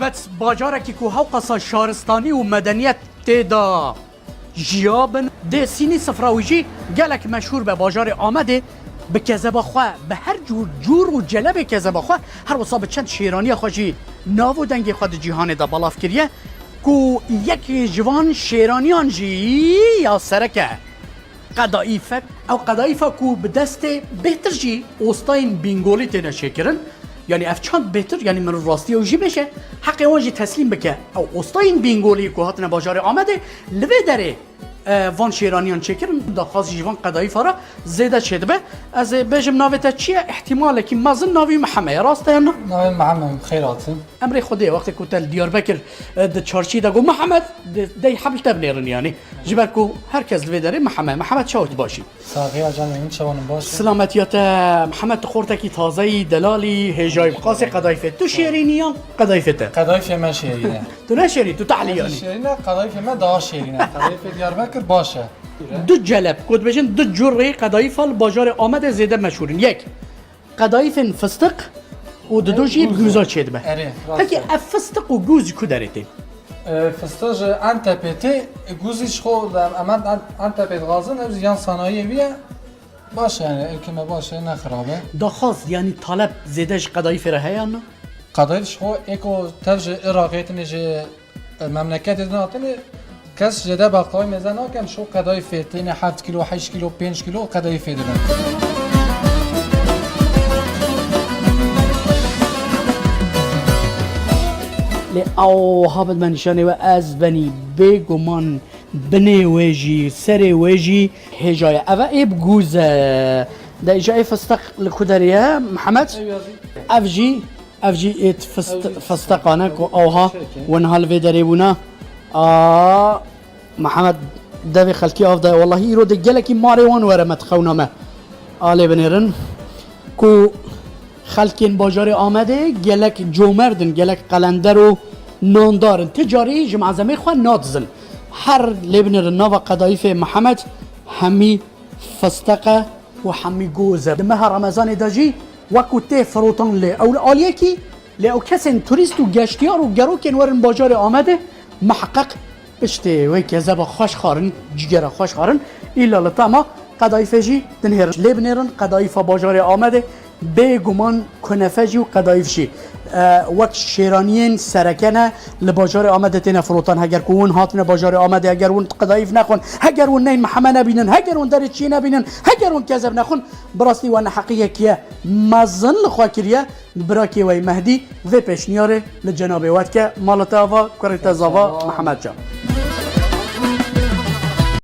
بس باجارکی که هوقصا شارستانی و مدنیت تدا جیابن ده سینی صفراویجی گلک مشهور به باجار آمده به کذب خواه به هر جور و جلب کذب خواه هر وصاب چند شیرانی خوشی ناو و دنگ خود جهان دا بلاف کریه کو یک جوان شیرانیان جی یا سرکه قدایفه او قدایفه کو به دست بهتر جی اوستاین بینگولی تینا شکرن یعنی افچاند بهتر یعنی من راستی و جی بشه حق وانجی تسلیم بکه او اوستاین بینگولی که هاتن باجار آمده لوه داره وان شیرانیان چکرن داخواست جوان قدایفه را زیده شده به از بجم ناویتا چیه احتماله که مازن ناوی محمد راسته یا نه؟ ناوی محمد خیراتم امری خودی وقتی که تل دیاربکر د چارچی دا گو محمد دی حبل تبلیرن یعنی جبر کو هر کس لوی داره محمد چاوت باشی ساقی جان این چوانم باشه سلامتیات محمد خورتکی تازه دلالی هجای قاس قدایفه تو شیرینی یا قدایفه قدایفه من شیرینه تو نه شیرین تو تعلیانی شیرینه قدایفه من دا شیرینه قدایفه دیاربکر باشه دو جلب کد بجن دو جوری قدایف باجار آمده زیاده مشهورین یک قدایف فستق و دو جیب گوزا چید به پکی فستق و گوز کو دارید فستاج انتپتی گوزیش خو اما انتپت غازن از یان صنایع ویه باشه یعنی الکمه باشه نه خرابه داخواست یعنی طلب زیدش قدایف را هیا نه قدایفش خو اکو ترج عراقیت نجی مملکت ناتنه کس جدا باقای مزن آکن شو قدایف تین 7 کیلو 8 کیلو 5 کیلو قدایف دارن او هابد من نشانه و از بنی بگمان بنی ویجی سری ویجی هجای اوه ایب گوز دا ایجای فستق لکودریه محمد افجی ایت فستقانه که اوها ونهال ویدری بونا محمد دبي خلكي افضل والله يرود جلكي ماريوان ورمت خونامه آله بنيرن كو خلكين باجار آمده جلك جومردن جلك قلندر و ناندارن تجاری جمع زمین خواه نادزن هر لبنر ناو قدایف محمد همی فستقه و همی گوزه دمه رمضان داجی وکو ته فروتان لی اول آلیه کی لی او کسین توریست و گشتیار و گروکین ورن باجار آمده محقق بشته وی که زبا خوش خارن جگر خوش خارن ایلا لطما قدایف جی دنهر لبنرن قدایف باجار آمده بگمان کنفه جی و قدایف جی وقت شیرانیین سرکنه لباجار آمده تین فروتان هگر کون هاتن باجار آمده هگر اون قدایف نخون هگر اون نین محمد نبینن هگر اون در چی نبینن هگر اون کذب نخون براستی و حقیقه که مزن لخواکریه براکی وی مهدی و پیشنیاره لجناب وقت که مالتا و کرتا زاوا محمد جان